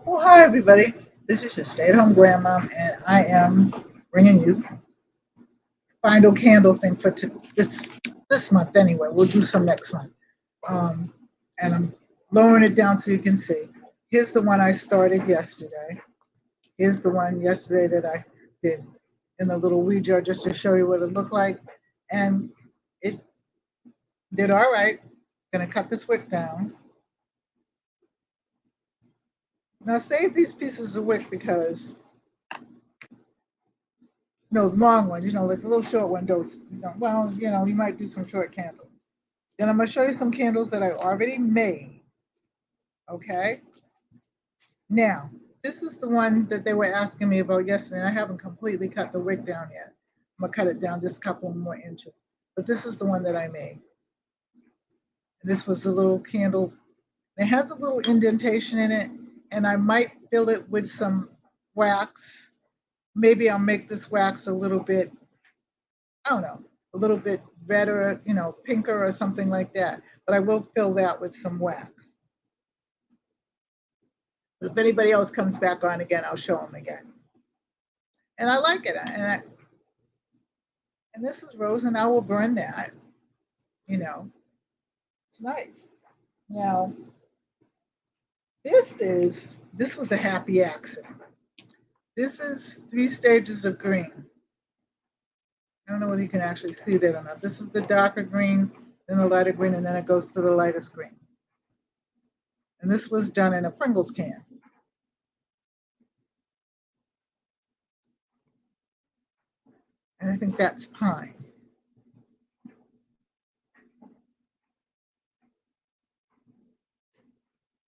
Well, hi everybody. This is your stay-at-home grandma, and I am bringing you final candle thing for this month. Anyway, we'll do some next month. Um, and I'm lowering it down so you can see. Here's the one I started yesterday. Here's the one yesterday that I did in the little weed jar just to show you what it looked like, and it did all right. Gonna cut this wick down. Now save these pieces of wick because no, long ones, like the little short one, don't well, you might do some short candles. Then I'm going to show you some candles that I already made. Okay. Now, this is the one that they were asking me about yesterday. And I haven't completely cut the wick down yet. I'm going to cut it down just a couple more inches. But this is the one that I made. And this was the little candle. It has a little indentation in it. And I might fill it with some wax. Maybe I'll make this wax a little bit, I don't know, a little bit redder, pinker or something like that. But I will fill that with some wax. If anybody else comes back on again, I'll show them again. And I like it. And this is rose, and I will burn that. It's nice. Now, this was a happy accident. This is 3 stages of green. I don't know whether you can actually see that or not. This is the darker green, then the lighter green, and then it goes to the lightest green. And this was done in a Pringles can. And I think that's pine.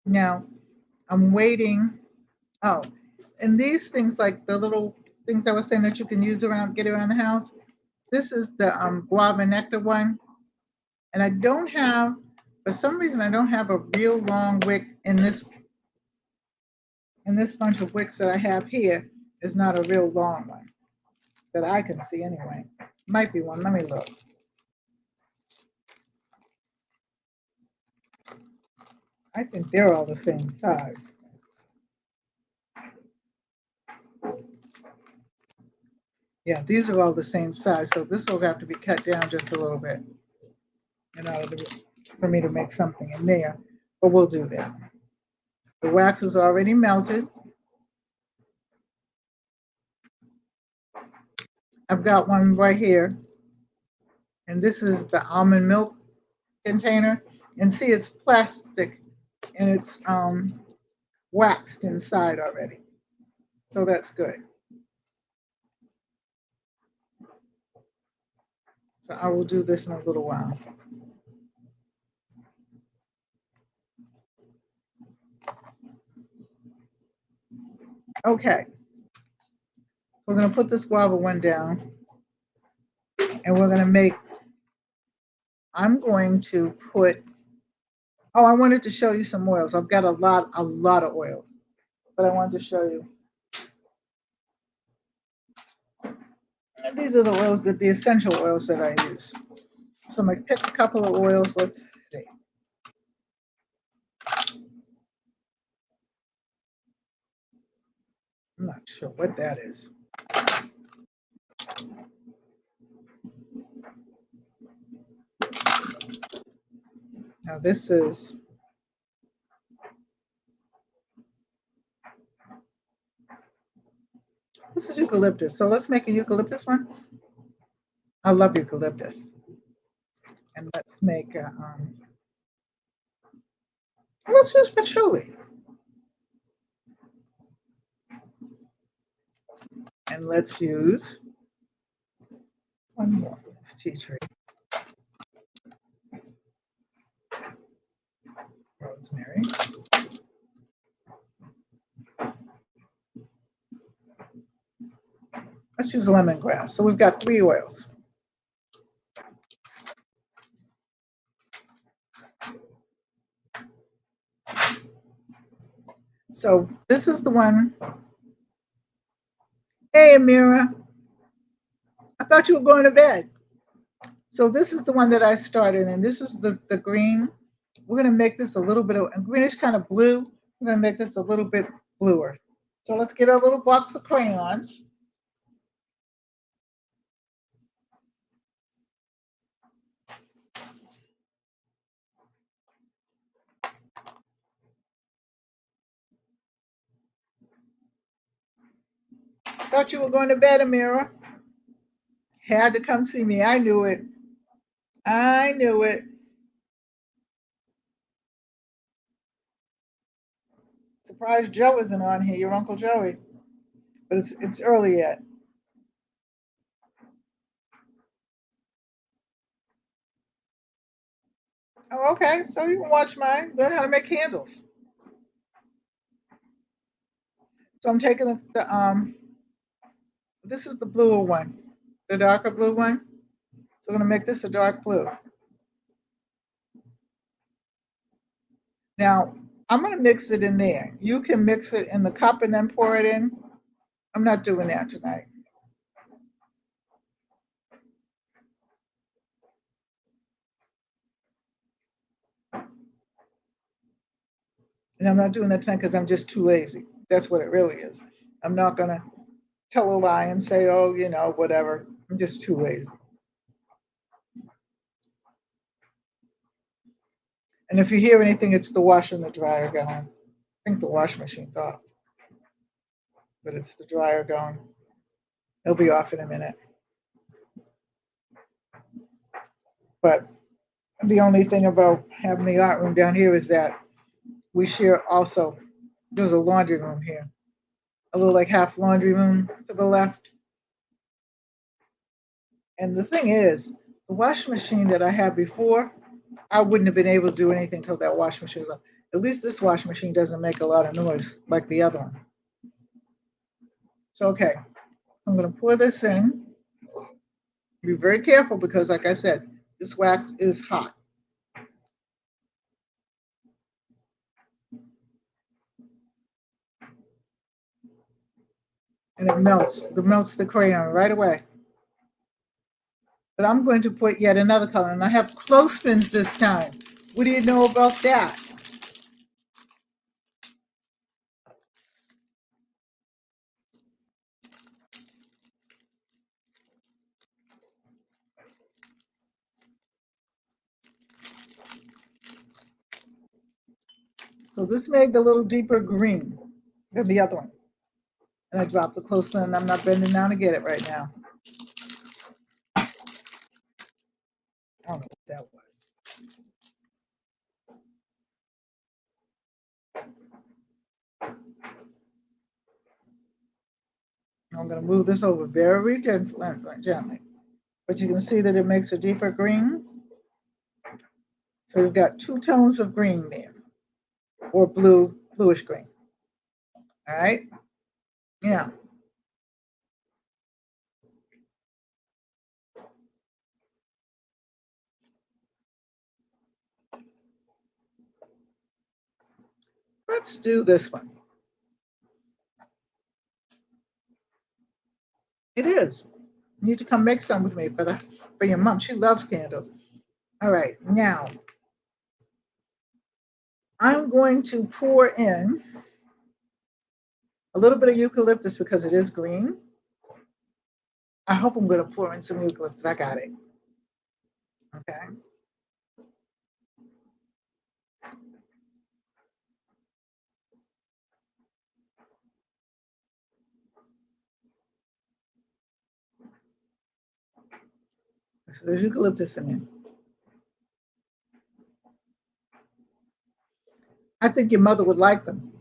Now, I'm waiting. Oh, and these things, like the little things I was saying that you can use get around the house. This is the guava nectar one. And I don't have, for some reason, I don't have a real long wick in this bunch of wicks that I have here. Is not a real long one that I can see anyway. Might be one. Let me look. I think they're all the same size. Yeah, these are all the same size. So this will have to be cut down just a little bit in order for me to make something in there. But we'll do that. The wax is already melted. I've got one right here. And this is the almond milk container. And see, it's plastic and it's waxed inside already. So that's good. So I will do this in a little while. Okay. We're going to put this guava one down. And we're going to make, I'm going to put, oh, I wanted to show you some oils. I've got a lot of oils. But I wanted to show you. And these are the oils, the essential oils that I use. So I'm going to pick a couple of oils. Let's see. I'm not sure what that is. Now this is eucalyptus. So let's make a eucalyptus one. I love eucalyptus. And let's make let's use patchouli. And let's use one more tea tree. Rosemary. Let's use lemongrass. So we've got 3 oils. So this is the one. Hey, Amira. I thought you were going to bed. So this is the one that I started, and this is the green. We're going to make this a little bit of greenish kind of blue. We're going to make this a little bit bluer. So let's get our little box of crayons. Thought you were going to bed, Amira. Had to come see me. I knew it. I knew it. Surprised Joe isn't on here, your Uncle Joey. But it's early yet. Oh, okay. So you can watch mine. Learn how to make candles. So I'm taking this is the bluer one, the darker blue one. So I'm going to make this a dark blue. Now, I'm going to mix it in there. You can mix it in the cup and then pour it in. I'm not doing that tonight. And I'm not doing that tonight because I'm just too lazy. That's what it really is. I'm not going to tell a lie and say, oh, whatever. I'm just too lazy. And if you hear anything, it's the washer and the dryer going. I think the washing machine's off, but it's the dryer going. It'll be off in a minute. But the only thing about having the art room down here is that we share also, there's a laundry room here, a little like half laundry room to the left. And the thing is, the washing machine that I had before, I wouldn't have been able to do anything till that washing machine was on. At least this washing machine doesn't make a lot of noise like the other one. So, okay, I'm going to pour this in. Be very careful because, like I said, this wax is hot. And it melts the crayon right away. But I'm going to put yet another color, and I have clothespins this time. What do you know about that? So this made the little deeper green than the other one. And I dropped the clothespin, and I'm not bending down to get it right now. I don't know what that was. I'm going to move this over very gently. But you can see that it makes a deeper green. So you've got two tones of green there, or bluish green. All right? Yeah. Let's do this one. It is. You need to come make some with me for your mom. She loves candles. All right, now I'm going to pour in a little bit of eucalyptus because it is green. I hope I'm going to pour in some eucalyptus. I got it. Okay. So there's eucalyptus in there. I think your mother would like them.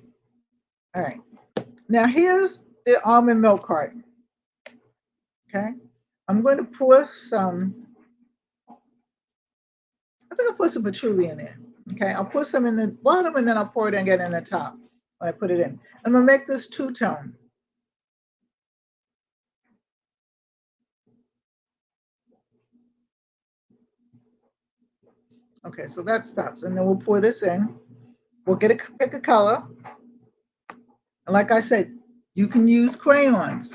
All right. Now here's the almond milk carton. Okay. I'm going to pour some, I think I'll put some patchouli in there. Okay. I'll put some in the bottom and then I'll pour it in again in the top when I put it in. I'm going to make this two-tone. Okay, so that stops. And then we'll pour this in. We'll pick a color. And like I said, you can use crayons.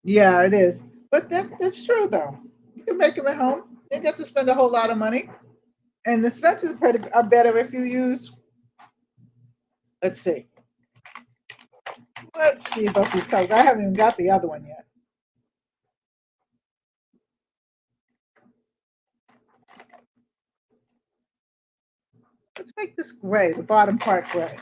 Yeah, it is. But that's true, though. You can make them at home. You don't have to spend a whole lot of money. And the stencils are better if you use, let's see. Let's see about these colors. I haven't even got the other one yet. Let's make this gray, the bottom part gray.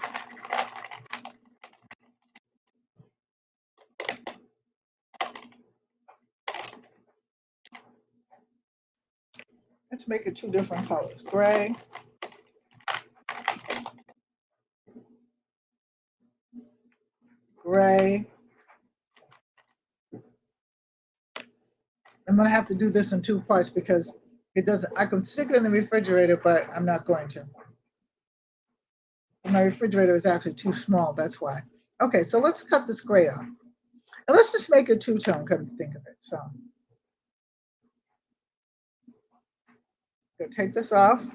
Let's make it two different colors, gray. Gray. I'm gonna have to do this in two parts because it doesn't, I can stick it in the refrigerator, but I'm not going to. My refrigerator is actually too small, that's why. Okay, so let's cut this gray off. And let's just make a two-tone, come to think of it. So, go take this off.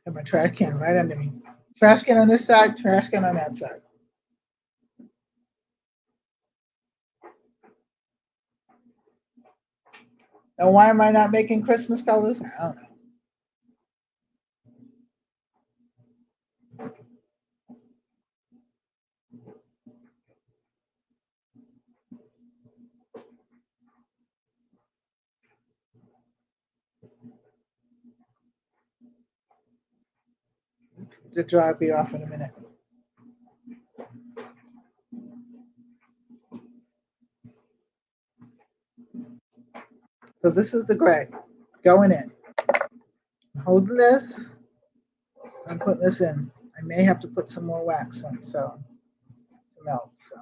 And my trash can right under me. Trash can on this side, trash can on that side. Now, why am I not making Christmas colors? I don't know. The dry will be off in a minute. So this is the gray going in. I'm holding this. I'm putting this in. I may have to put some more wax on so to melt. So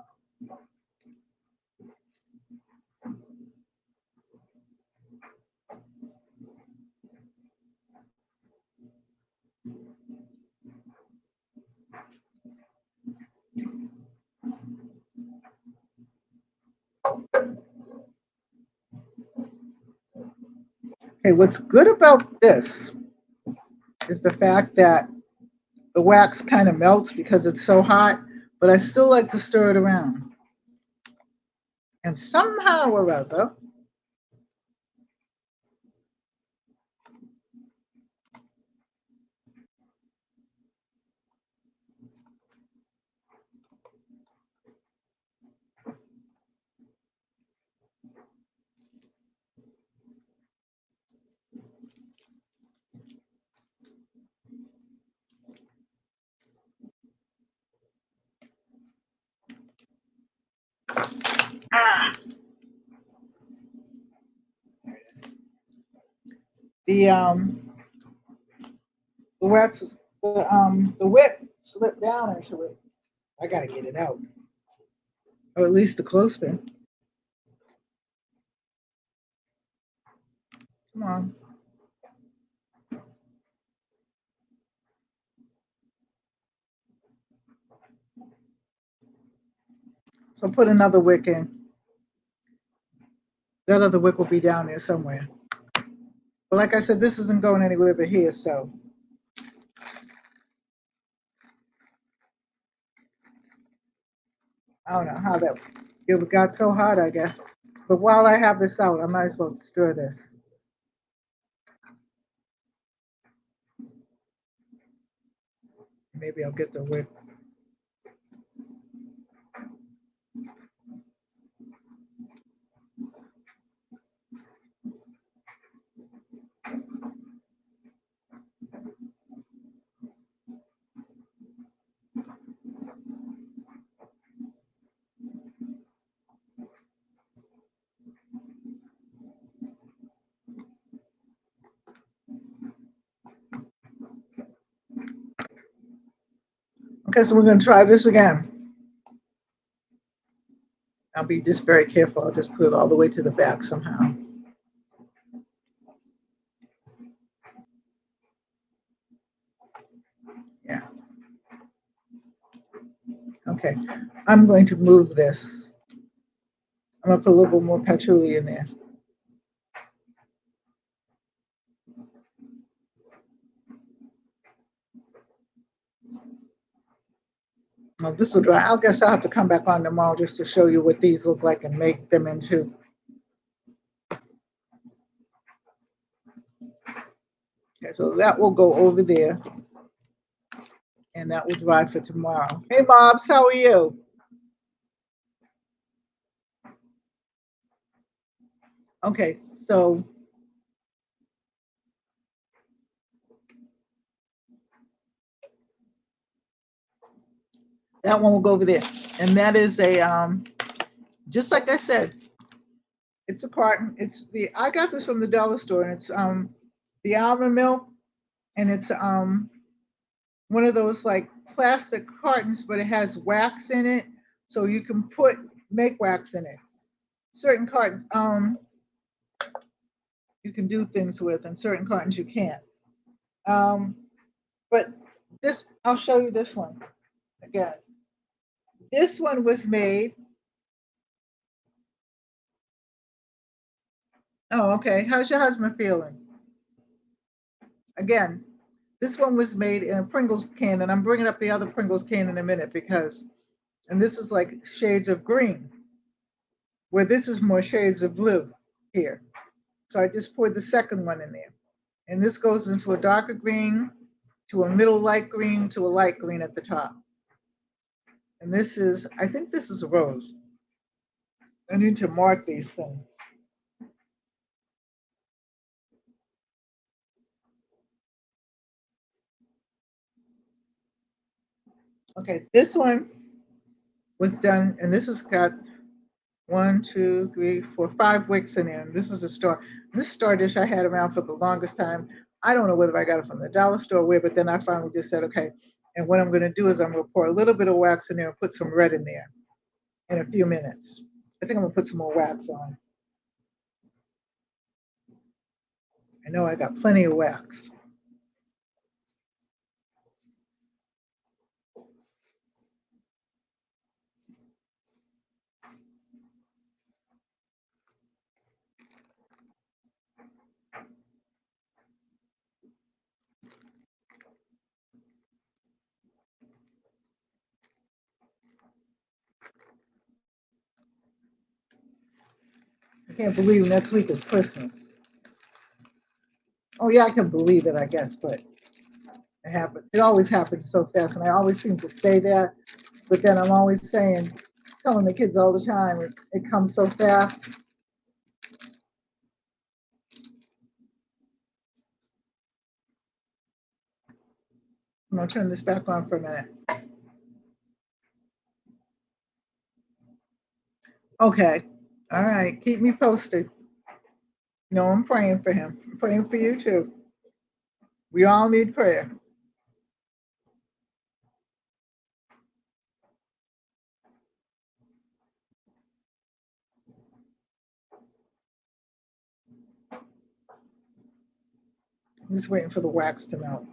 okay, what's good about this is the fact that the wax kind of melts because it's so hot, but I still like to stir it around. And somehow or other, ah, there it is. The wax was the whip slipped down into it. I gotta get it out, or at least the clothespin. Come on. So put another wick in. That other wick will be down there somewhere. But like I said, this isn't going anywhere but here, so. I don't know how that, it got so hot, I guess. But while I have this out, I might as well stir this. Maybe I'll get the wick. Okay, so we're going to try this again. I'll be just very careful. I'll just put it all the way to the back somehow. Yeah. Okay, I'm going to move this. I'm going to put a little bit more patchouli in there. Well, this will dry. I guess I'll have to come back on tomorrow just to show you what these look like and make them into. Okay, so that will go over there. And that will dry for tomorrow. Hey, Mobs, how are you? Okay, so that one will go over there. And that is a, just like I said, it's a carton. I got this from the dollar store, and it's the almond milk, and it's one of those like plastic cartons, but it has wax in it, so you can make wax in it. Certain cartons you can do things with, and certain cartons you can't. But this, I'll show you this one again. This one was made. Oh, okay. How's your husband feeling? Again, this one was made in a Pringles can, and I'm bringing up the other Pringles can in a minute and this is like shades of green, where this is more shades of blue here. So I just poured the second one in there. And this goes into a darker green, to a middle light green, to a light green at the top. And this is, I think this is a rose. I need to mark these things. Okay, this one was done, and this has got 1, 2, 3, 4, 5 wicks in there. And this is a star. This star dish I had around for the longest time. I don't know whether I got it from the dollar store or where, but then I finally just said, okay. And what I'm going to do is I'm going to pour a little bit of wax in there and put some red in there in a few minutes. I think I'm going to put some more wax on. I know I got plenty of wax. I can't believe next week is Christmas. Oh yeah, I can believe it, I guess, but it happened. It always happens so fast, and I always seem to say that, but then I'm always telling the kids all the time, it comes so fast. I'm gonna turn this back on for a minute. Okay, all right, keep me posted. No, I'm praying for him. I'm praying for you too. We all need prayer. I'm just waiting for the wax to melt.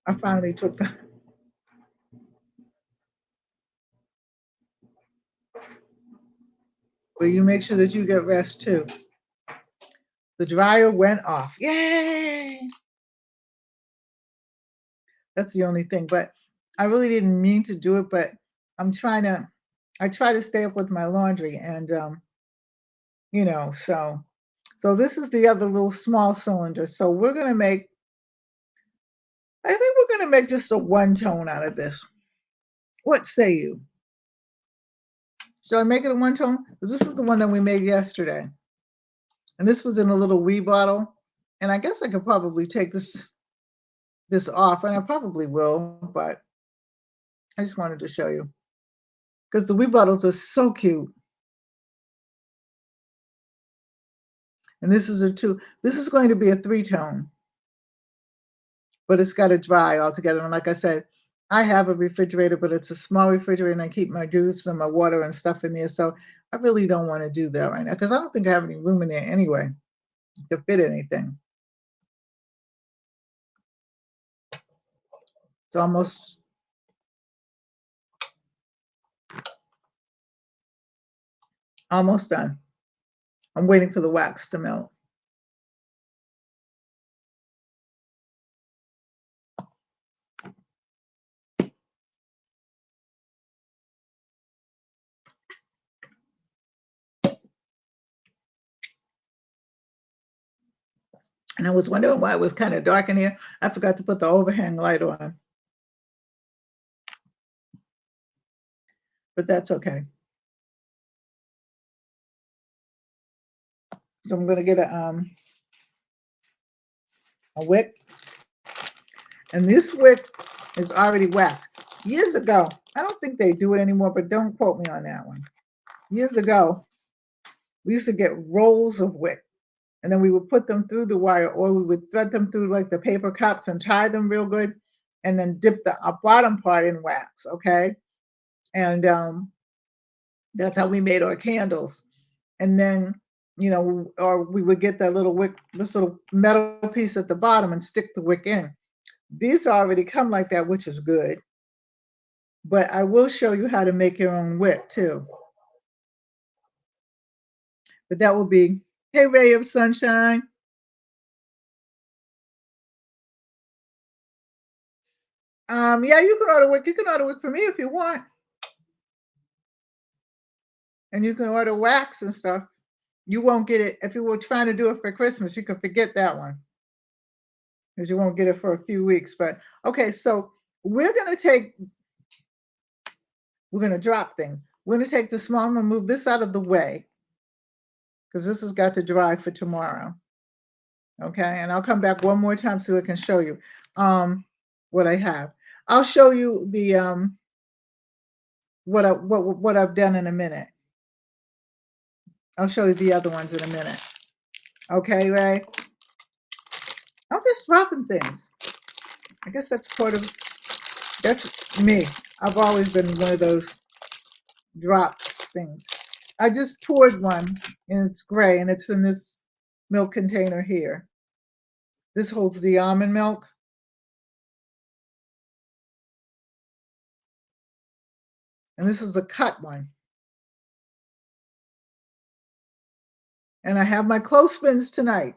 I finally took the. But you make sure that you get rest too. The dryer went off. Yay! That's the only thing. But I really didn't mean to do it, but I try to stay up with my laundry, and so this is the other little small cylinder. So I think we're gonna make just a one tone out of this. What say you? Should I make it a one tone? Because this is the one that we made yesterday. And this was in a little wee bottle. And I guess I could probably take this off, and I probably will, but I just wanted to show you. Because the wee bottles are so cute. And this is a 2. This is going to be a 3-tone, but it's got to dry all together. And like I said, I have a refrigerator, but it's a small refrigerator, and I keep my juice and my water and stuff in there. So I really don't want to do that right now because I don't think I have any room in there anyway to fit anything. It's almost done. I'm waiting for the wax to melt. And I was wondering why it was kind of dark in here. I forgot to put the overhang light on, but that's okay. So I'm going to get a wick, and this wick is already waxed. Years ago, I don't think they do it anymore, but don't quote me on that one. Years ago, we used to get rolls of wick, and then we would put them through the wire, or we would thread them through like the paper cups and tie them real good, and then dip the bottom part in wax, okay? And that's how we made our candles. And then, or we would get that little wick, this little metal piece at the bottom and stick the wick in. These already come like that, which is good. But I will show you how to make your own wick too. But that will be, hey, ray of sunshine. Yeah, you can order wick. You can order wick for me if you want. And you can order wax and stuff. You won't get it. If you were trying to do it for Christmas, you can forget that one because you won't get it for a few weeks. But okay, so we're going to drop things. We're going to take the small one, move this out of the way because this has got to dry for tomorrow. Okay, and I'll come back one more time so I can show you what I have. I'll show you the what I've done in a minute. I'll show you the other ones in a minute. Okay, Ray? I'm just dropping things. I guess that's me. I've always been one of those drop things. I just poured one and it's gray and it's in this milk container here. This holds the almond milk. And this is a cut one. And I have my clothespins tonight.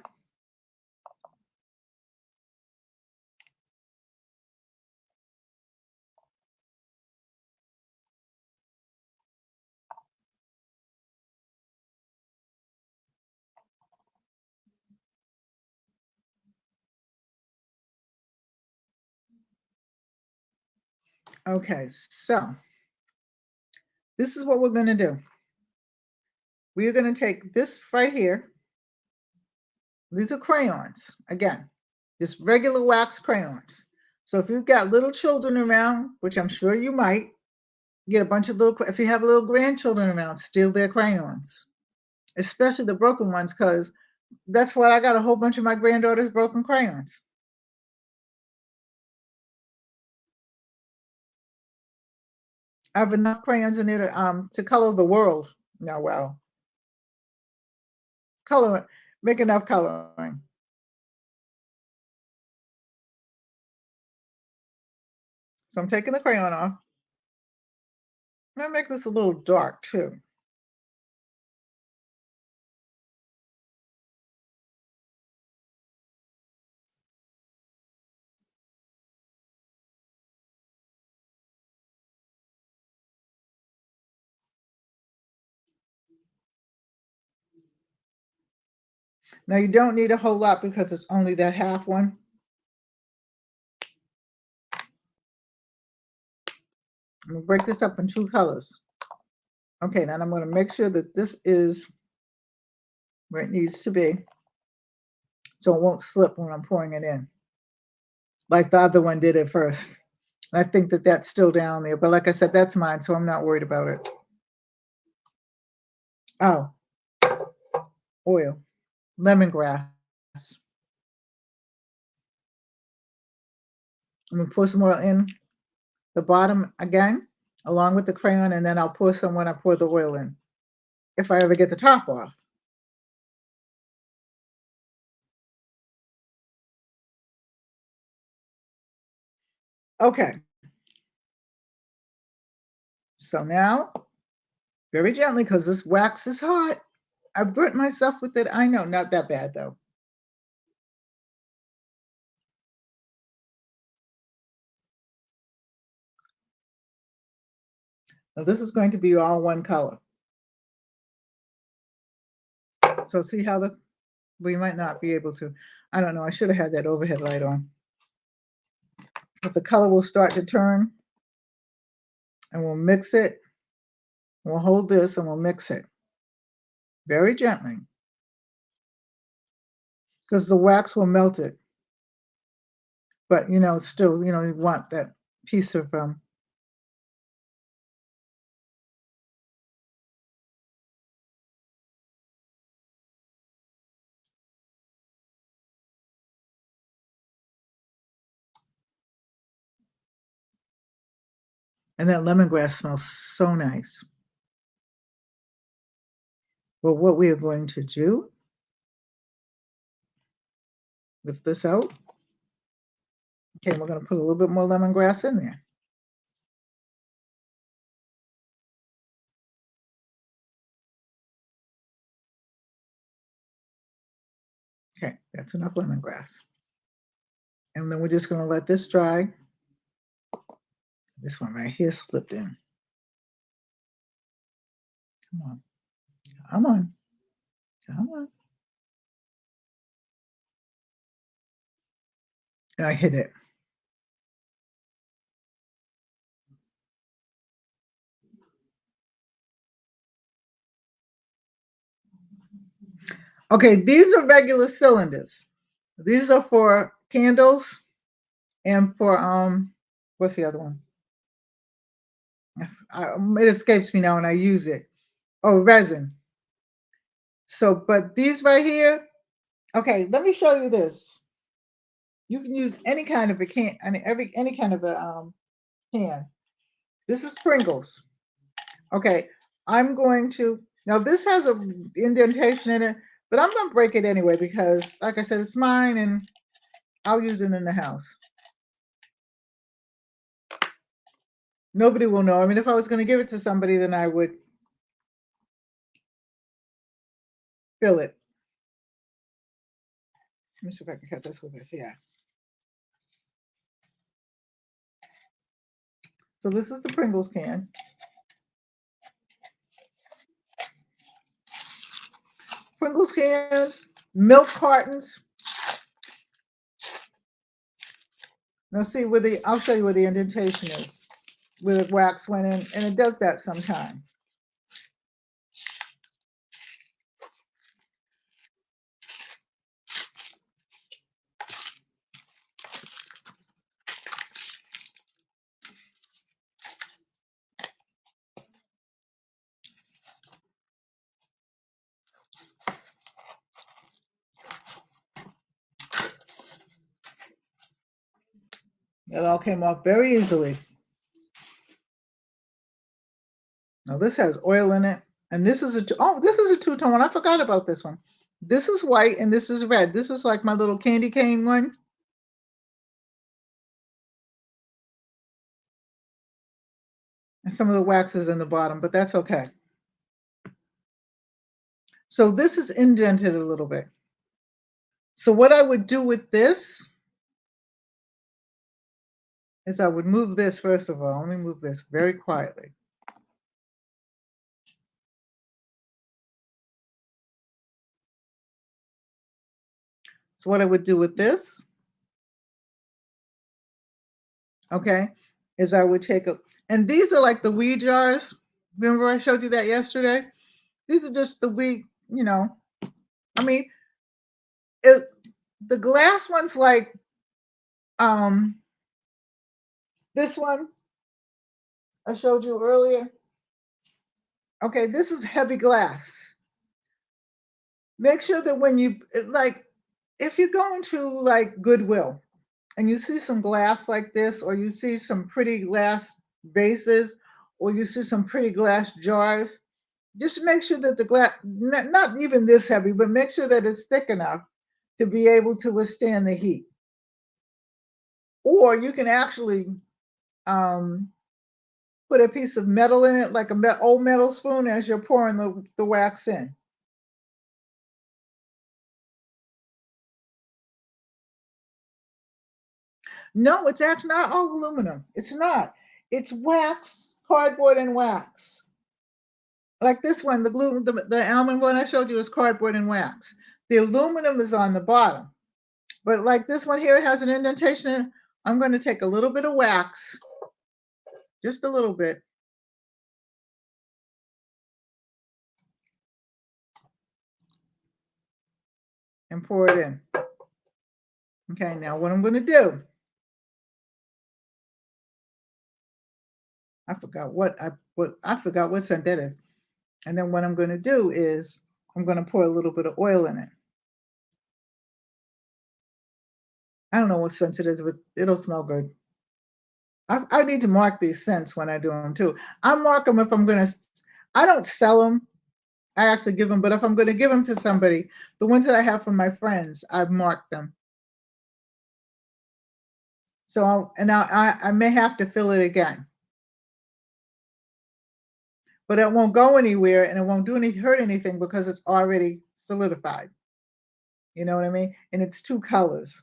Okay, so this is what we're going to do. We are going to take this right here. These are crayons. Again, just regular wax crayons. So if you've got little children around, which I'm sure you might, get a bunch of if you have little grandchildren around, steal their crayons, especially the broken ones, because that's what I got, a whole bunch of my granddaughter's broken crayons. I have enough crayons in there to color the world. Now, well, make enough coloring. So I'm taking the crayon off. I'm gonna make this a little dark too. Now you don't need a whole lot because it's only that half one. I'm gonna break this up in 2 colors. Okay, now I'm gonna make sure that this is where it needs to be so it won't slip when I'm pouring it in, like the other one did at first. And I think that that's still down there, but like I said, that's mine, so I'm not worried about it. Oh, oil. lemongrass. I'm going to pour some oil in the bottom again, along with the crayon, and then I'll pour some when I pour the oil in, if I ever get the top off. Okay. So now, very gently, because this wax is hot. I burnt myself with it. I know, not that bad though. Now this is going to be all one color. So see how we might not be able to. I don't know. I should have had that overhead light on. But the color will start to turn, and we'll mix it. We'll hold this and we'll mix it very gently, because the wax will melt it. But still, you want that piece of and that lemongrass smells so nice. Well, what we are going to do, lift this out. Okay, we're going to put a little bit more lemongrass in there. Okay, that's enough lemongrass. And then we're just going to let this dry. This one right here slipped in. Come on. Come on. Come on. And I hit it. Okay, these are regular cylinders. These are for candles and for what's the other one? It escapes me now when I use it. Oh, resin. So, but these right here, okay, let me show you this. You can use any kind of a can, any kind of a can. This is Pringles. Okay, I'm going to, now this has a indentation in it, but I'm going to break it anyway because, like I said, it's mine and I'll use it in the house. Nobody will know. I mean, if I was going to give it to somebody, then I would fill it. Let me see if I can cut this with this. Yeah. So this is the Pringles can. Pringles cans, milk cartons. Now see where I'll show you where the indentation is, where the wax went in, and it does that sometimes. It all came off very easily. Now this has oil in it, and this is this is a two-tone one. I forgot about this one. This is white and this is red. This is like my little candy cane one. And some of the wax is in the bottom, but that's okay. So this is indented a little bit. So what I would do with this is I would move this first of all. Let me move this very quietly. So what I would do with this, okay, is I would take and these are like the wee jars. Remember I showed you that yesterday? These are just the wee, I mean, the glass one's like this one I showed you earlier. Okay, this is heavy glass. make sure that when you, like, if you go into like Goodwill and you see some glass like this, or you see some pretty glass vases, or you see some pretty glass jars, just make sure that the glass, not even this heavy, but make sure that it's thick enough to be able to withstand the heat. Or you can actually put a piece of metal in it, like a old metal spoon, as you're pouring the wax in. No, it's actually not all aluminum. It's not. It's wax, cardboard, and wax. Like this one, the almond one I showed you is cardboard and wax. The aluminum is on the bottom. But like this one here, it has an indentation. I'm going to take a little bit of wax, just a little bit. And pour it in. Okay, now what I'm going to do, I forgot what scent that is. And then what I'm going to do is I'm going to pour a little bit of oil in it. I don't know what scent it is, but it'll smell good. I need to mark these scents when I do them too. I mark them if I'm going to, I don't sell them. I actually give them, but if I'm going to give them to somebody, the ones that I have from my friends, I've marked them. So, I may have to fill it again. But it won't go anywhere and it won't hurt anything because it's already solidified. You know what I mean? And it's two colors.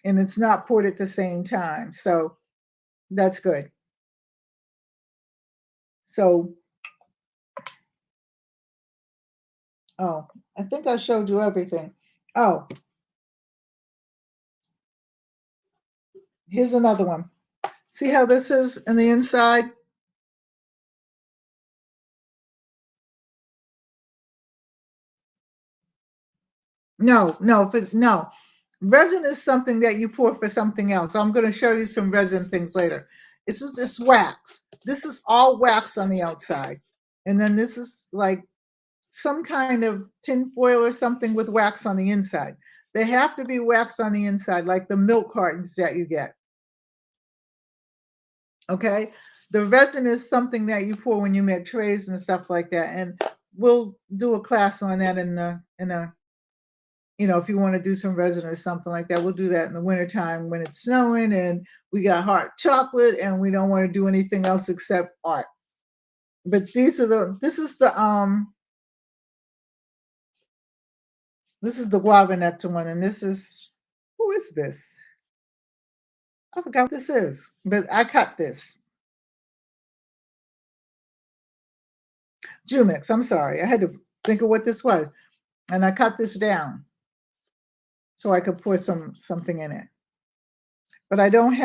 And it's not poured at the same time. So that's good. So, oh, I think I showed you everything. Oh, here's another one. See how this is in the inside? No. Resin is something that you pour for something else. I'm going to show you some resin things later. This is this wax. This is all wax on the outside. And then this is like some kind of tin foil or something with wax on the inside. They have to be wax on the inside, like the milk cartons that you get. Okay? The resin is something that you pour when you make trays and stuff like that. And we'll do a class on that in a if you want to do some resin or something like that, we'll do that in the wintertime when it's snowing and we got hot chocolate and we don't want to do anything else except art. But this is the guava nectar one, and this is, who is this? I forgot what this is, but I cut this. Jumix, I'm sorry. I had to think of what this was. And I cut this down so I could pour something in it. But I don't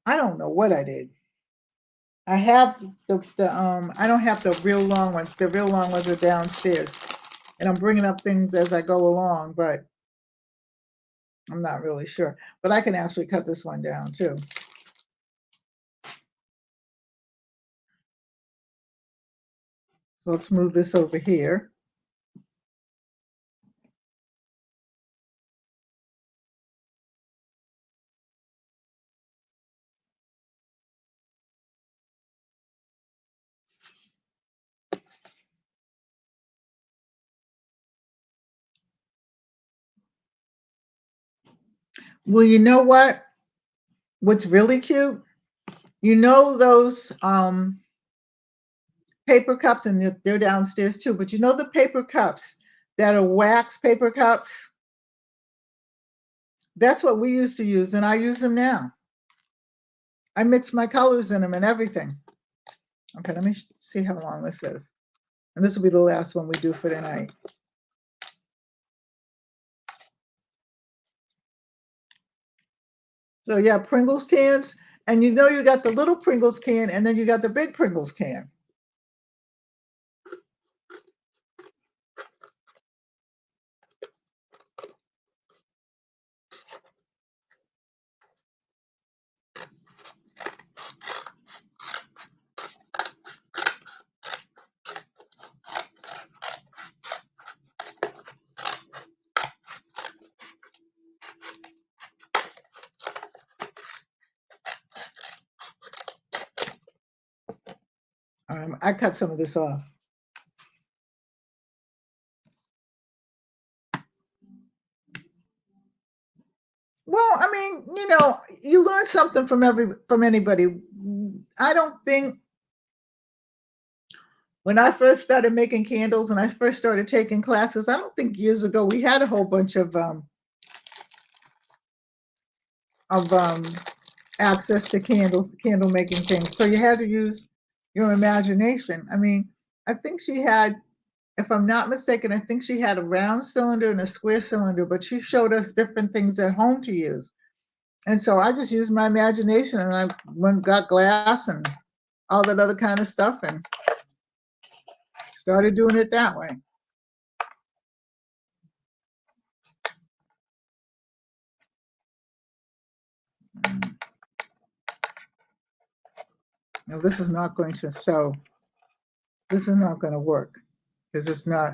know what I did. I have I don't have the real long ones. The real long ones are downstairs. And I'm bringing up things as I go along, but I'm not really sure. But I can actually cut this one down too. So let's move this over here. Well, you know what? What's really cute? You know those paper cups, and they're downstairs too, but you know the paper cups that are wax paper cups? That's what we used to use, and I use them now. I mix my colors in them and everything. Okay, let me see how long this is. And this will be the last one we do for tonight. So yeah, Pringles cans, and you know you got the little Pringles can, and then you got the big Pringles can. I cut some of this off. Well, I mean, you learn something from anybody. I don't think when I first started making candles and I first started taking classes, I don't think years ago we had a whole bunch of access to candle making things. So you had to use your imagination. I mean, I think she had, if I'm not mistaken, I think she had a round cylinder and a square cylinder, but she showed us different things at home to use. And so I just used my imagination and I got glass and all that other kind of stuff and started doing it that way. Now this is not going to this is not going to work because it's not.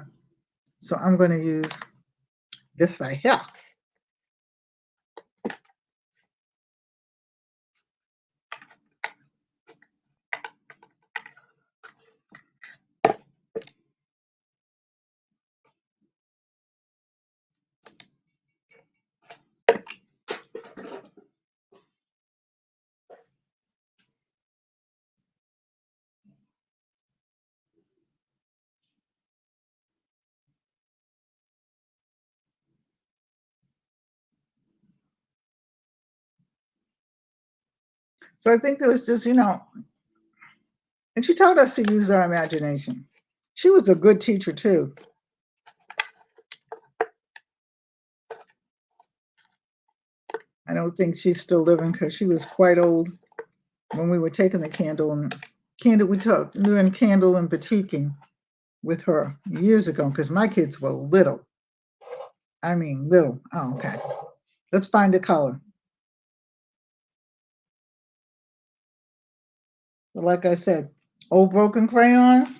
So I'm going to use this right here. So I think there was just, and she taught us to use our imagination. She was a good teacher too. I don't think she's still living because she was quite old when we were taking the candle we took doing candle and batiking with her years ago because my kids were little. I mean little. Oh, okay. Let's find a color. But like I said, old broken crayons.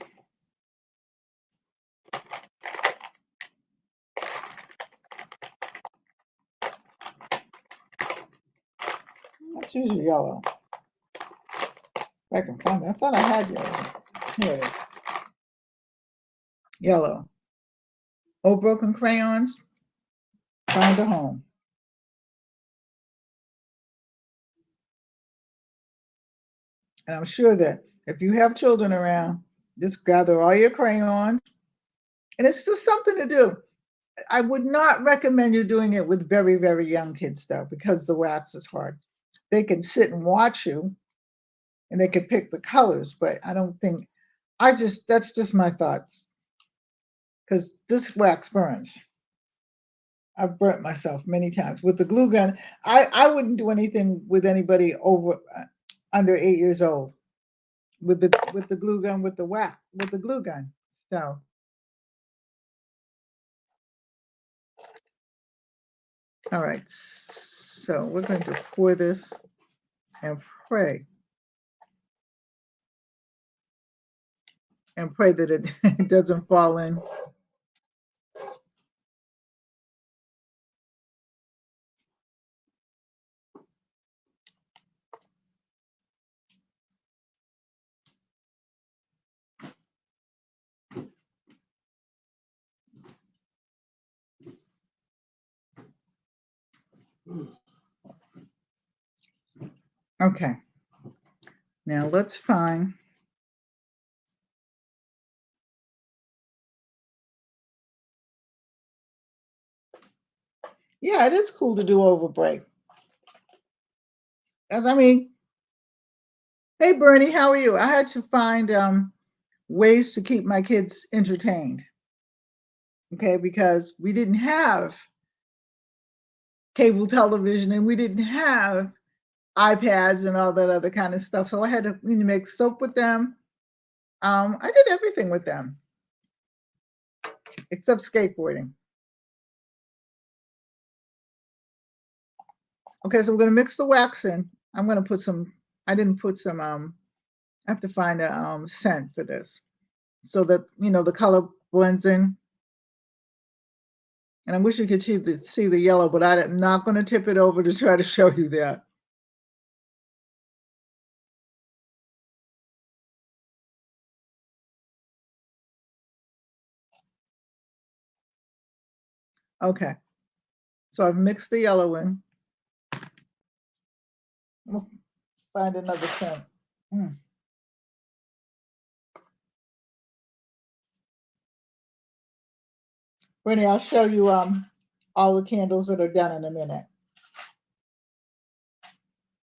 Let's use yellow. If I can find it. I thought I had yellow. Here it is. Yellow. Old broken crayons. Found a home. And I'm sure that if you have children around, just gather all your crayons. And it's just something to do. I would not recommend you doing it with very, very young kids, though, because the wax is hard. They can sit and watch you and they can pick the colors, but I don't think, that's just my thoughts. Because this wax burns. I've burnt myself many times with the glue gun. I wouldn't do anything with anybody under 8 years old with the glue gun, with the glue gun. So all right, so we're going to pour this and pray that it doesn't fall in. Okay, now let's find. Yeah, it is cool to do over break. As I mean, hey Bernie, how are you? I had to find ways to keep my kids entertained. Okay, because we didn't have cable television and we didn't have iPads and all that other kind of stuff. So I had to make soap with them. I did everything with them except skateboarding. Okay, so we're gonna mix the wax in. I'm gonna put some. I didn't put some. I have to find a scent for this, so that the color blends in. And I wish you could see the yellow, but I'm not going to tip it over to try to show you that. Okay. So I've mixed the yellow in. We'll find another scent. Brittany, I'll show you all the candles that are done in a minute.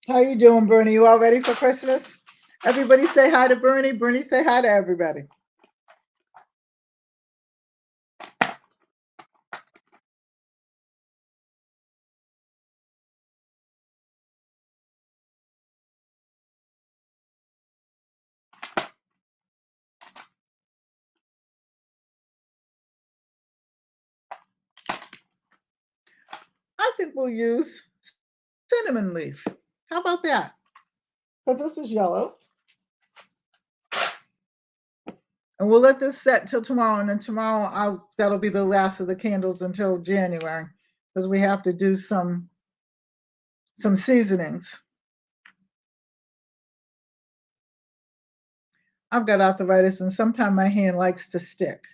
How you doing, Bernie? You all ready for Christmas? Everybody say hi to Bernie. Bernie, say hi to everybody. I think we'll use cinnamon leaf. How about that? Because this is yellow. And we'll let this set till tomorrow. And then tomorrow, that'll be the last of the candles until January, because we have to do some seasonings. I've got arthritis, and sometimes my hand likes to stick.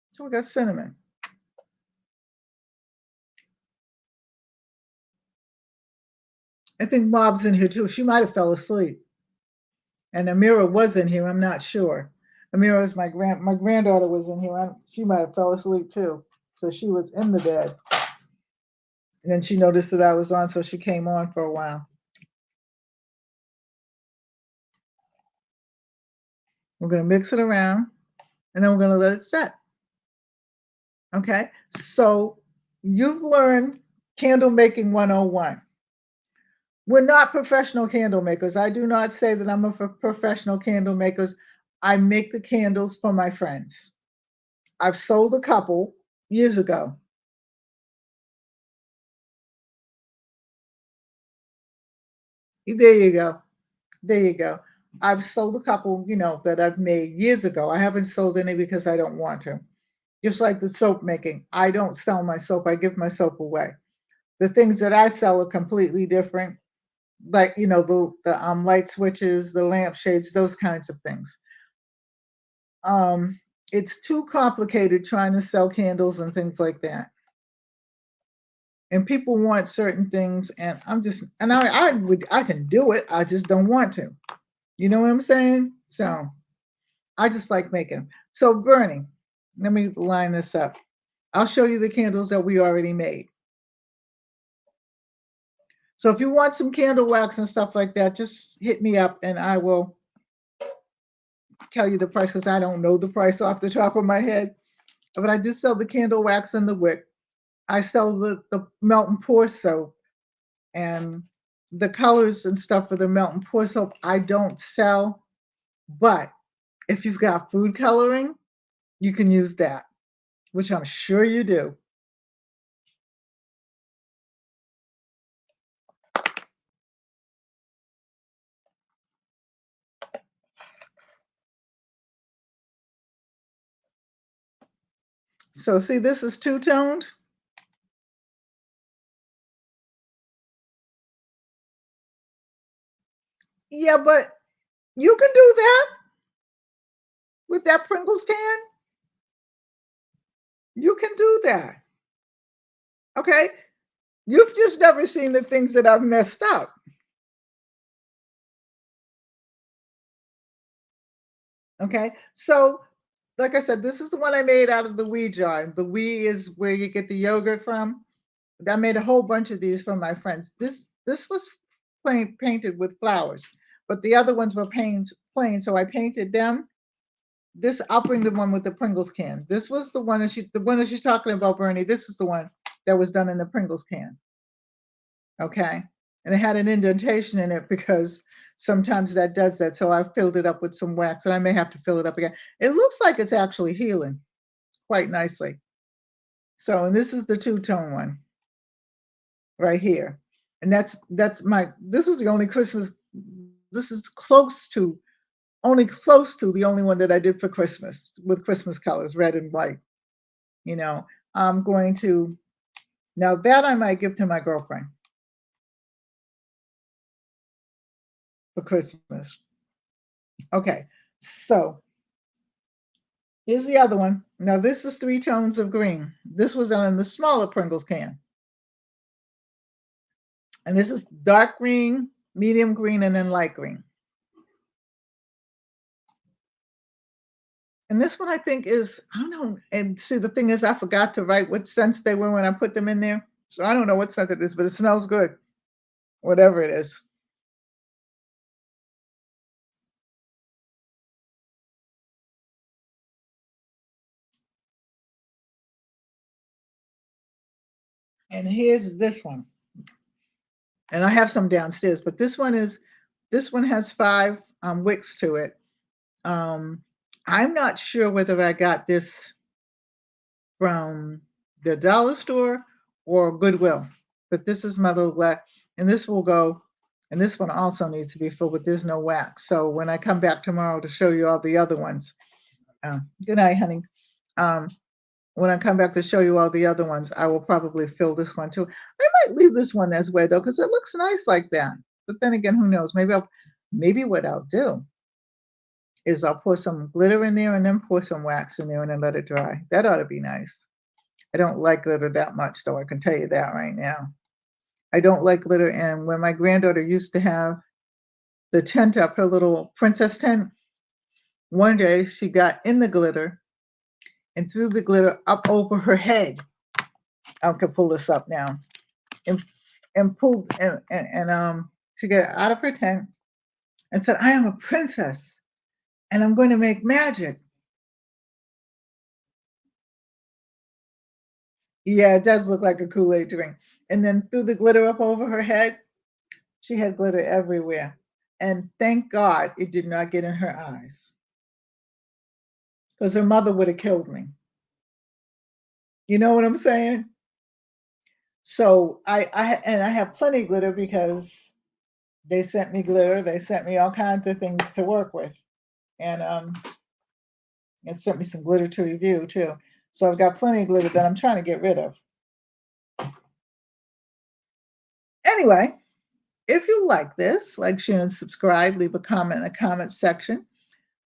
So we got cinnamon. I think Bob's in here too. She might have fell asleep. And Amira was in here. I'm not sure. Amira is my granddaughter was in here. She might have fell asleep too, because she was in the bed. And then she noticed that I was on, so she came on for a while. We're going to mix it around, and then we're going to let it set. Okay? So you've learned Candle Making 101. We're not professional candle makers. I do not say that I'm a professional candle maker. I make the candles for my friends. I've sold a couple years ago. There you go. There you go. I've sold a couple, that I've made years ago. I haven't sold any because I don't want to. Just like the soap making. I don't sell my soap. I give my soap away. The things that I sell are completely different. Like, the light switches, the lampshades, those kinds of things. It's too complicated trying to sell candles and things like that. And people want certain things, and I can do it. I just don't want to. You know what I'm saying? So I just like making. So Bernie, let me line this up. I'll show you the candles that we already made. So if you want some candle wax and stuff like that, just hit me up and I will tell you the price, because I don't know the price off the top of my head. But I do sell the candle wax and the wick. I sell the melt and pour soap, and the colors and stuff for the melt and pour soap I don't sell. But if you've got food coloring, you can use that, which I'm sure you do. So see, this is two-toned. Yeah, but you can do that with that Pringles can. You can do that. Okay? You've just never seen the things that I've messed up. Okay? So, like I said, this is the one I made out of the wee jar. The wee is where you get the yogurt from. I made a whole bunch of these for my friends. This was painted with flowers, but the other ones were plain, so I painted them. I'll bring the one with the Pringles can. This was the one that she's talking about, Bernie. This is the one that was done in the Pringles can. Okay. And it had an indentation in it because sometimes that does that. So I filled it up with some wax, and I may have to fill it up again. It looks like it's actually healing quite nicely. So, and this is the two-tone one right here. And this is the only Christmas, this is only close to the only one that I did for Christmas with Christmas colors, red and white. I'm going to, now that I might give to my girlfriend for Christmas. Okay, so Here's the other one. Now this is 3 tones of green. This was done in the smaller Pringles can. And this is dark green, medium green, and then light green. And this one I think is, I don't know. And see, the thing is, I forgot to write what scents they were when I put them in there. So I don't know what scent it is, but it smells good, whatever it is. And here's this one. And I have some downstairs, but this one has 5 wicks to it. I'm not sure whether I got this from the dollar store or Goodwill, but this is my little black, and this will go, and this one also needs to be filled, but there's no wax. So when I come back tomorrow to show you all the other ones, good night, honey. When I come back to show you all the other ones, I will probably fill this one too. I might leave this one this way though, because it looks nice like that. But then again, who knows? Maybe what I'll do is I'll pour some glitter in there and then pour some wax in there and then let it dry. That ought to be nice. I don't like glitter that much, though, I can tell you that right now. I don't like glitter, and when my granddaughter used to have the tent up, her little princess tent, one day she got in the glitter and threw the glitter up over her head. I can pull this up now. And pulled and she got out of her tent and said, "I am a princess and I'm going to make magic." Yeah, it does look like a Kool-Aid drink. And then threw the glitter up over her head. She had glitter everywhere. And thank God it did not get in her eyes, because her mother would have killed me. You know what I'm saying? So I have plenty of glitter because they sent me glitter. They sent me all kinds of things to work with. And it sent me some glitter to review too. So I've got plenty of glitter that I'm trying to get rid of. Anyway, if you like this, like, share, and subscribe, leave a comment in the comment section.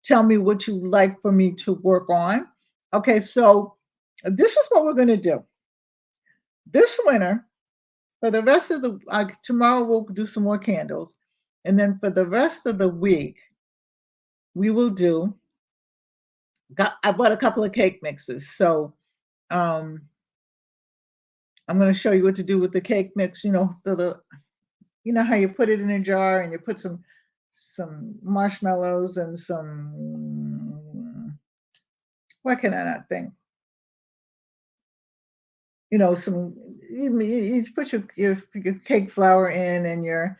Tell me what you'd like for me to work on. Okay, so this is what we're going to do. This winter, for the rest of the, tomorrow we'll do some more candles. And then for the rest of the week, we will do, I bought a couple of cake mixes. So I'm going to show you what to do with the cake mix. You know, you know how you put it in a jar and you put some marshmallows and some, what can I not think? You know, you put your cake flour in and your,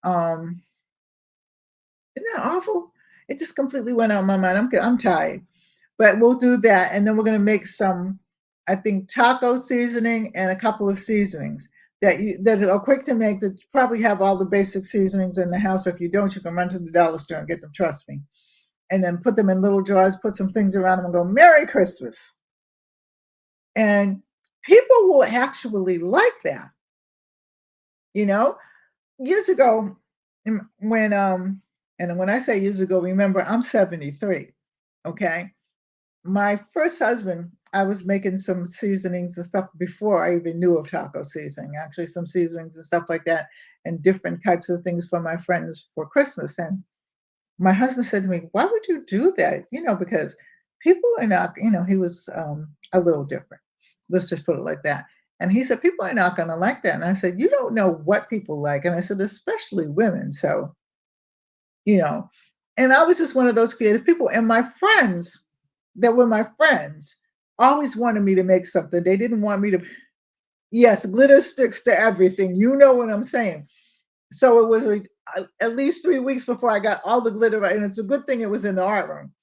isn't that awful? It just completely went out of my mind. I'm tired, but we'll do that. And then we're going to make some, I think, taco seasoning and a couple of seasonings that are quick to make, that probably have all the basic seasonings in the house. If you don't, you can run to the dollar store and get them, trust me. And then put them in little jars, put some things around them and go, "Merry Christmas." And people will actually like that. You know, years ago, when and when I say years ago, remember I'm 73. Okay, my first husband, I was making some seasonings and stuff before I even knew of taco seasoning. Actually, some seasonings and stuff like that, and different types of things for my friends for Christmas. And my husband said to me, "Why would you do that?" You know, because people are not. You know, he was a little different. Let's just put it like that. And he said, "People are not going to like that." And I said, "You don't know what people like." And I said, "Especially women." So, you know, and I was just one of those creative people. And my friends that were my friends always wanted me to make something. They didn't want me to, yes, glitter sticks to everything. You know what I'm saying? So it was like, at least 3 weeks before I got all the glitter right. And it's a good thing it was in the art room.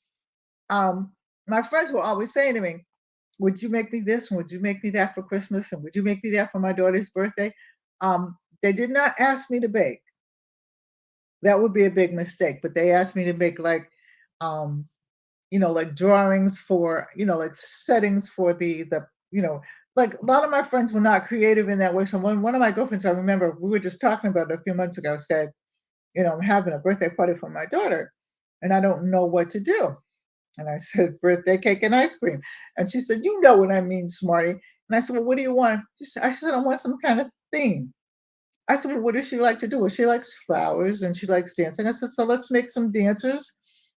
My friends were always saying to me, "Would you make me this? Would you make me that for Christmas? And would you make me that for my daughter's birthday?" They did not ask me to bake. That would be a big mistake. But they asked me to make, like, like drawings for, like settings for like a lot of my friends were not creative in that way. So one of my girlfriends, I remember we were just talking about it a few months ago, said, "I'm having a birthday party for my daughter and I don't know what to do." And I said, birthday cake and ice cream. And she said, you know what I mean, Smarty. And I said, well, what do you want? I said, I want some kind of theme. I said, well, what does she like to do? Well, she likes flowers and she likes dancing. I said, so let's make some dancers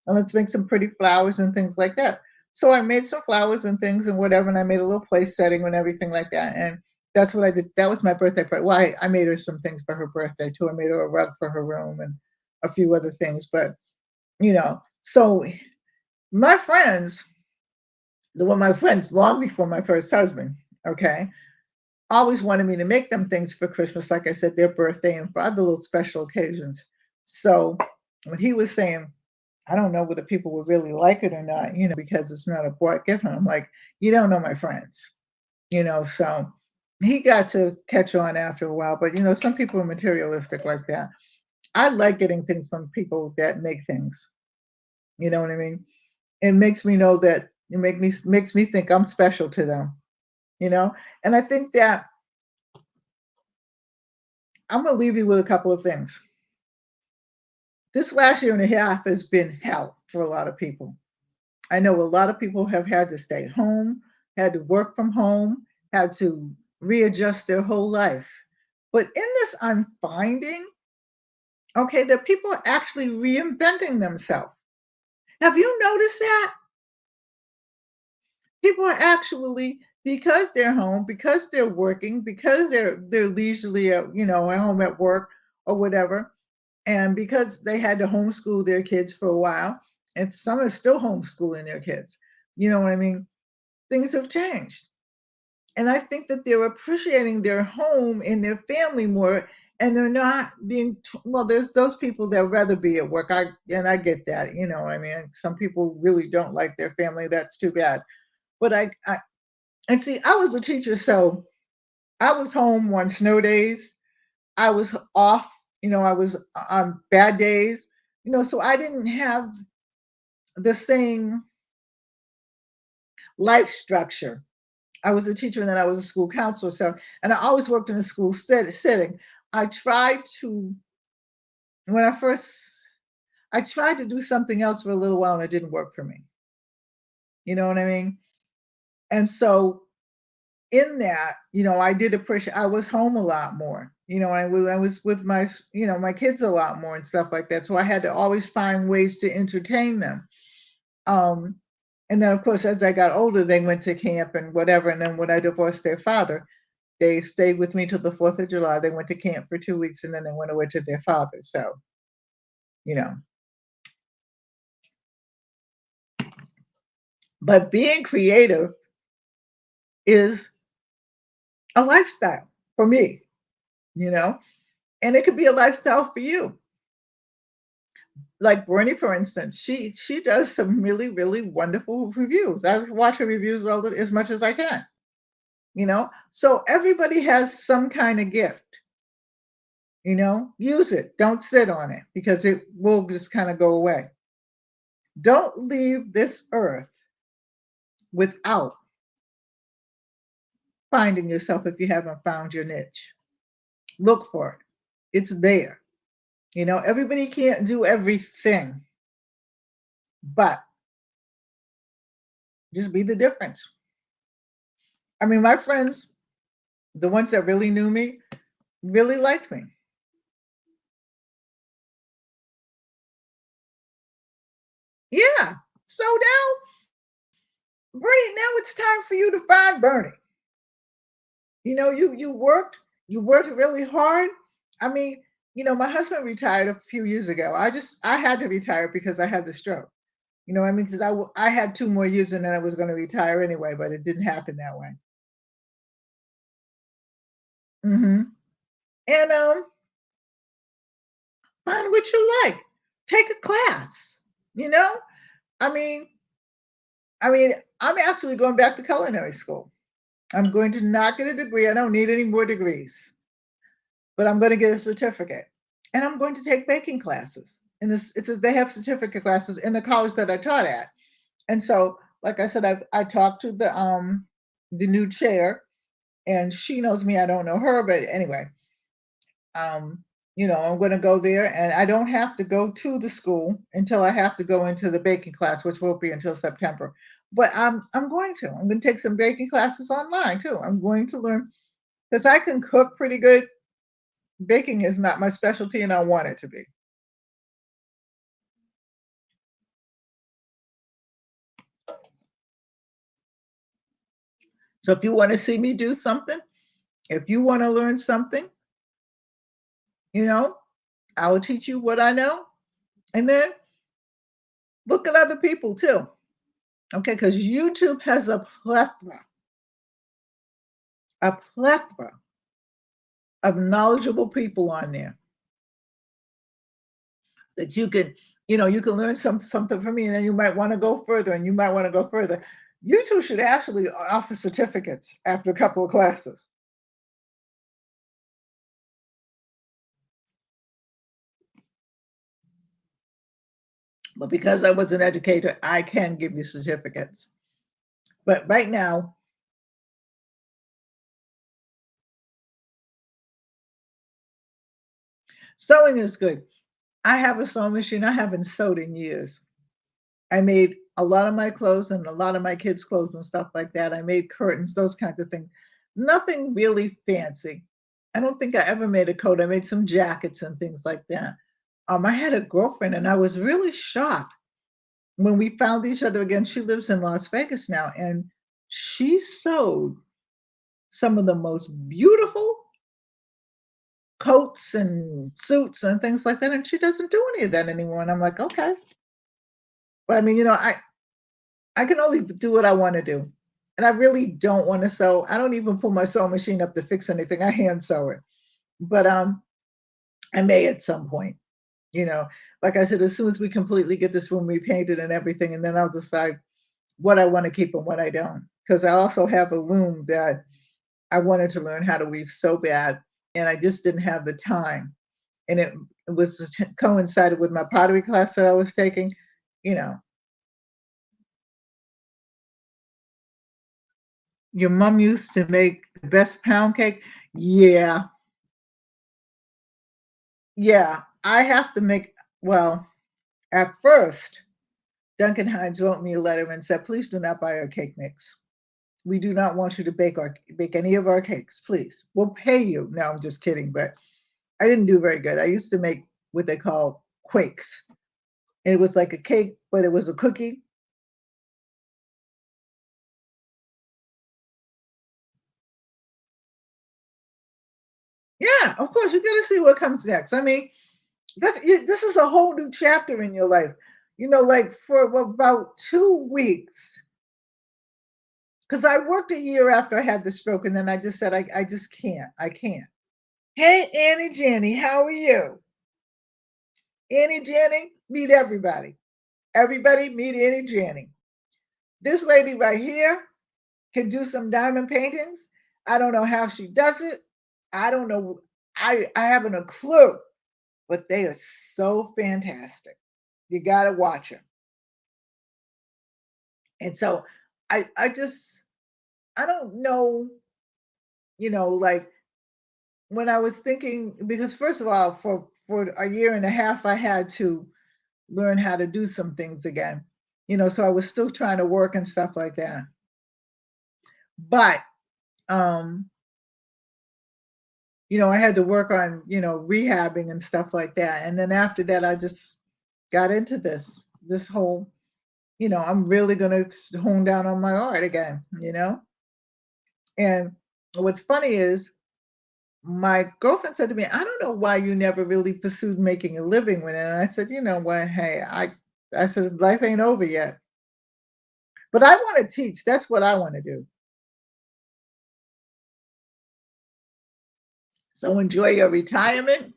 and let's make some pretty flowers and things like that. So I made some flowers and things and whatever, and I made a little place setting and everything like that. And that's what I did. That was my birthday party. Well, I made her some things for her birthday too. I made her a rug for her room and a few other things. But, so my friends, my friends long before my first husband, okay, always wanted me to make them things for Christmas, like I said, their birthday and for other little special occasions. So when he was saying, I don't know whether people would really like it or not, because it's not a bought gift. And I'm like, you don't know my friends, so he got to catch on after a while. But, some people are materialistic like that. I like getting things from people that make things. You know what I mean? It makes me know that makes me think I'm special to them, and I think that I'm going to leave you with a couple of things. This last year and a half has been hell for a lot of people. I know a lot of people have had to stay home, had to work from home, had to readjust their whole life. But in this, I'm finding, okay, that people are actually reinventing themselves. Have you noticed that? People are actually, because they're home, because they're working, because they're leisurely at, at home at work or whatever, and because they had to homeschool their kids for a while, and some are still homeschooling their kids. You know what I mean? Things have changed. And I think that they're appreciating their home and their family more, and they're not being, well, there's those people that rather be at work. I get that, what I mean? Some people really don't like their family. That's too bad. But and see, I was a teacher, so I was home on snow days. I was off, I was on bad days, so I didn't have the same life structure. I was a teacher and then I was a school counselor. So, and I always worked in a school setting. I tried to, when I tried to do something else for a little while and it didn't work for me. You know what I mean? And so in that, I did appreciate, I was home a lot more, I was with my, my kids a lot more and stuff like that. So I had to always find ways to entertain them. And then of course, as I got older, they went to camp and whatever. And then when I divorced their father, they stayed with me till the 4th of July. They went to camp for 2 weeks and then they went away to their father. So, you know, but being creative is a lifestyle for me, and it could be a lifestyle for you. Like Bernie, for instance, she does some really, really wonderful reviews. I watch her reviews as much as I can, So everybody has some kind of gift, use it. Don't sit on it because it will just kind of go away. Don't leave this earth without finding yourself if you haven't found your niche. Look for it. It's there. Everybody can't do everything, but just be the difference. I mean, my friends, the ones that really knew me, really liked me. Yeah. So Bernie, now it's time for you to find Bernie. You worked really hard. I mean, my husband retired a few years ago. I had to retire because I had the stroke. I mean, because I had 2 more years and then I was going to retire anyway, but it didn't happen that way. And find what you like. Take a class. You know, I mean, I'm actually going back to culinary school. I'm going to not get a degree. I don't need any more degrees, but I'm going to get a certificate, and I'm going to take baking classes. And it says they have certificate classes in the college that I taught at. And so, like I said, I talked to the new chair, and she knows me. I don't know her, but anyway, I'm going to go there, and I don't have to go to the school until I have to go into the baking class, which won't be until September. But I'm going to. I'm going to take some baking classes online too. I'm going to learn because I can cook pretty good. Baking is not my specialty, and I want it to be. So if you want to see me do something, if you want to learn something, you know, I will teach you what I know, and then look at other people too. Okay, because YouTube has a plethora of knowledgeable people on there that you can learn something from me, and then you might want to go further, and you might want to go further. YouTube should actually offer certificates after a couple of classes. But because I was an educator, I can give you certificates. But right now, sewing is good. I have a sewing machine. I haven't sewed in years. I made a lot of my clothes and a lot of my kids' clothes and stuff like that. I made curtains, those kinds of things. Nothing really fancy. I don't think I ever made a coat. I made some jackets and things like that. I had a girlfriend, and I was really shocked when we found each other again. She lives in Las Vegas now, and she sewed some of the most beautiful coats and suits and things like that. And she doesn't do any of that anymore. And I'm like, okay. But I mean, I can only do what I want to do. And I really don't want to sew. I don't even pull my sewing machine up to fix anything. I hand sew it. But I may at some point, you know, like I said, as soon as we completely get this room repainted and everything, and then I'll decide what I want to keep and what I don't. Because I also have a loom that I wanted to learn how to weave so bad, and I just didn't have the time. And it was coincided with my pottery class that I was taking, you know. Your mom used to make the best pound cake? Yeah. Yeah. I have to make well, at first, Duncan Hines wrote me a letter and said, "Please do not buy our cake mix. We do not want you to bake any of our cakes, please. We'll pay you." No, I'm just kidding, but I didn't do very good. I used to make what they call quakes. It was like a cake, but it was a cookie. Yeah, of course, you got to see what comes next. I mean, this is a whole new chapter in your life. Like for about 2 weeks, because I worked a year after I had the stroke, and then I just said, I just can't. I can't. Hey, Annie Jenny, how are you? Annie Jenny, meet everybody. Everybody, meet Annie Jenny. This lady right here can do some diamond paintings. I don't know how she does it. I don't know. I haven't a clue, but they are so fantastic. You got to watch them. And so I don't know, like when I was thinking, because first of all, for a year and a half, I had to learn how to do some things again, so I was still trying to work and stuff like that. But, um, I had to work on, rehabbing and stuff like that. And then after that, I just got into this whole, I'm really going to hone down on my art again. And what's funny is my girlfriend said to me, "I don't know why you never really pursued making a living with it." And I said, "You know what? Hey, I said, life ain't over yet. But I want to teach. That's what I want to do. So enjoy your retirement.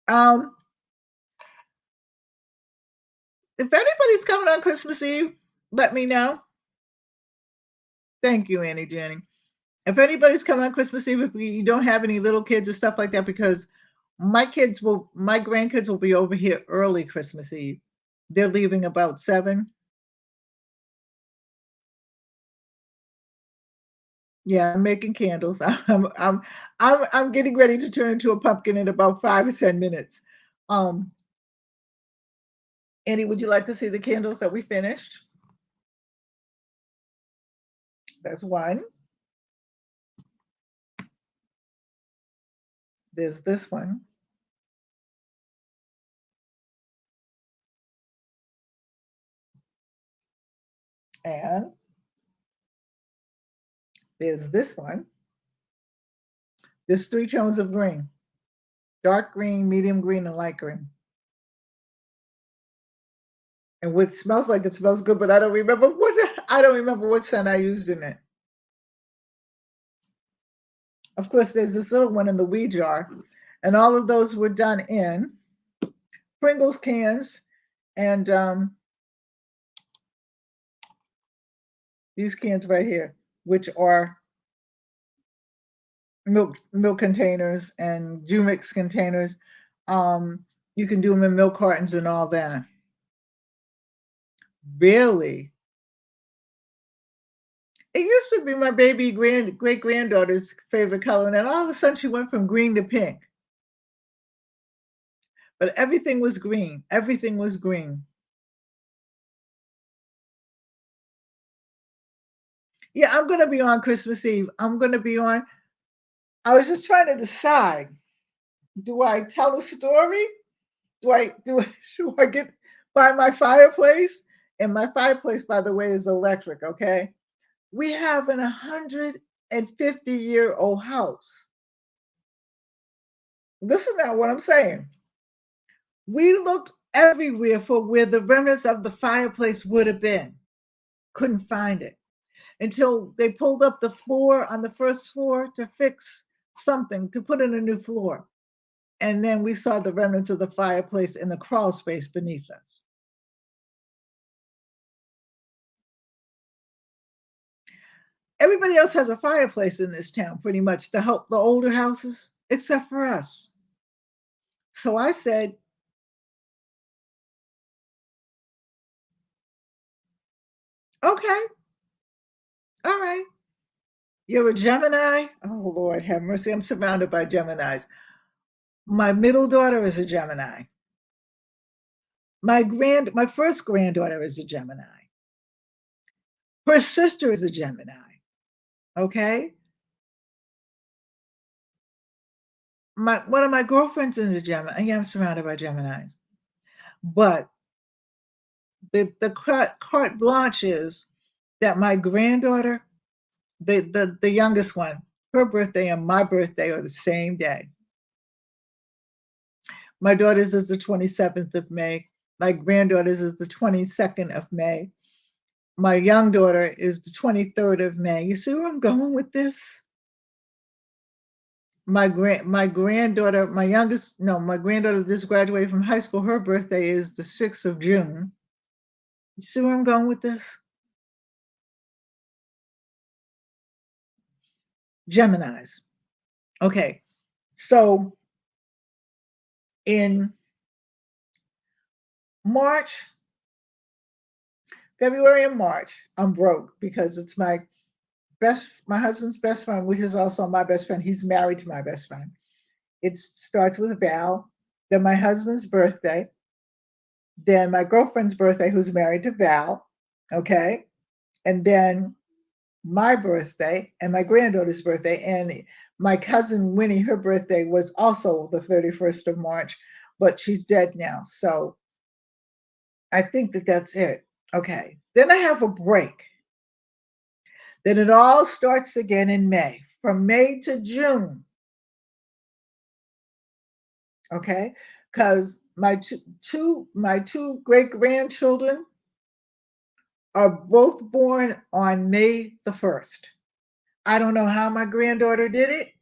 Um, if anybody's coming on Christmas Eve, let me know. Thank you, Annie Jenny. If anybody's coming on Christmas Eve, if you don't have any little kids or stuff like that, because my grandkids will be over here early Christmas Eve. They're leaving about 7. Yeah, I'm making candles. I'm getting ready to turn into a pumpkin in about 5 or 10 minutes. Um, Annie, would you like to see the candles that we finished? That's one. There's this one. And there's this one. There's three tones of green: dark green, medium green, and light green. And what smells like it smells good, but I don't remember what scent I used in it. Of course, there's this little one in the wee jar, and all of those were done in Pringles cans and these cans right here, which are milk containers and Jumix containers. You can do them in milk cartons and all that. Really? It used to be my great granddaughter's favorite color, and then all of a sudden she went from green to pink. But everything was green. Everything was green. Yeah, I'm gonna be on Christmas Eve. I'm gonna be on. I was just trying to decide: do I tell a story? Do I get by my fireplace? And my fireplace, by the way, is electric. Okay, we have an 150-year-old house. Listen now, what I'm saying. We looked everywhere for where the remnants of the fireplace would have been. Couldn't find it until they pulled up the floor on the first floor to fix something, to put in a new floor. And then we saw the remnants of the fireplace in the crawl space beneath us. Everybody else has a fireplace in this town, pretty much, the older houses, except for us. So I said, okay, all right. You're a Gemini? Oh, Lord, have mercy. I'm surrounded by Geminis. My middle daughter is a Gemini. My first granddaughter is a Gemini. Her sister is a Gemini. Okay. One of my girlfriends is a Gemini. Yeah, I'm surrounded by Geminis. But the carte blanche is that my granddaughter, the youngest one, her birthday and my birthday are the same day. My daughter's is the 27th of May. My granddaughter's is the 22nd of May. My young daughter is the 23rd of May. You see where I'm going with this? My granddaughter, my granddaughter just graduated from high school. Her birthday is the 6th of June. You see where I'm going with this? Geminis. Okay. So in March, February and March, I'm broke because it's my husband's best friend, which is also my best friend. He's married to my best friend. It starts with Val, then my husband's birthday, then my girlfriend's birthday, who's married to Val, okay, and then my birthday and my granddaughter's birthday, and my cousin Winnie, her birthday was also the 31st of March, but she's dead now. So I think that that's it. Okay. Then I have a break. Then it all starts again in May, from May to June. Okay. Because my two great grandchildren are both born on May the 1st. I don't know how my granddaughter did it,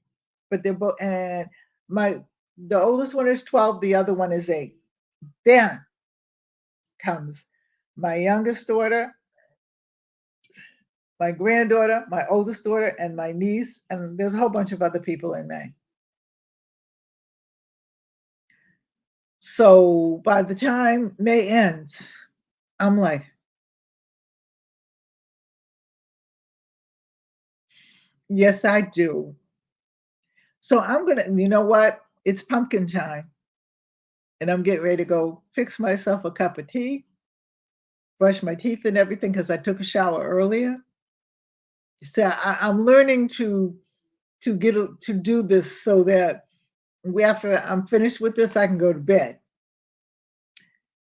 but they're both, and the oldest one is 12, the other one is 8. Then comes my youngest daughter, my granddaughter, my oldest daughter, and my niece, and there's a whole bunch of other people in May. So by the time May ends, I'm like, Yes, I do. So I'm gonna, you know what? It's pumpkin time, and I'm getting ready to go fix myself a cup of tea, brush my teeth and everything because I took a shower earlier. So I'm learning to do this so that after I'm finished with this, I can go to bed.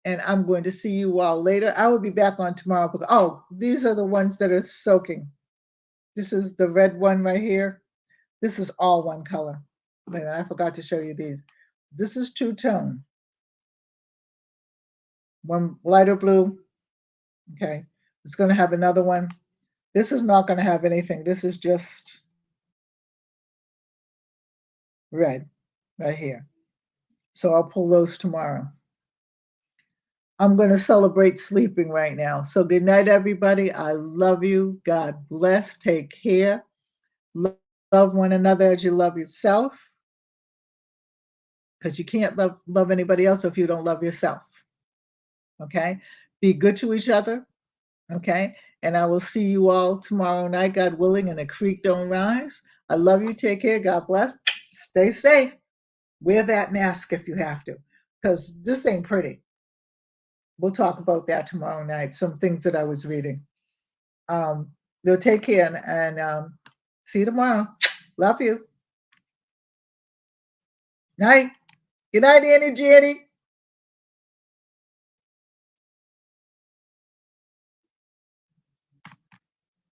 And I'm going to see you all later. I will be back on tomorrow. Oh, these are the ones that are soaking. This is the red one right here. This is all one color. Wait a minute, I forgot to show you these. This is two-tone. One lighter blue. Okay. It's going to have another one. This is not going to have anything. This is just red right here. So I'll pull those tomorrow. I'm going to celebrate sleeping right now. So good night, everybody. I love you. God bless. Take care. Love one another as you love yourself, because you can't love anybody else if you don't love yourself. Okay? Be good to each other. Okay? And I will see you all tomorrow night, God willing, and the creek don't rise. I love you. Take care. God bless. Stay safe. Wear that mask if you have to, because this ain't pretty. We'll talk about that tomorrow night, some things that I was reading. They'll take care and see you tomorrow. Love you. Night. Good night, Annie Jenny.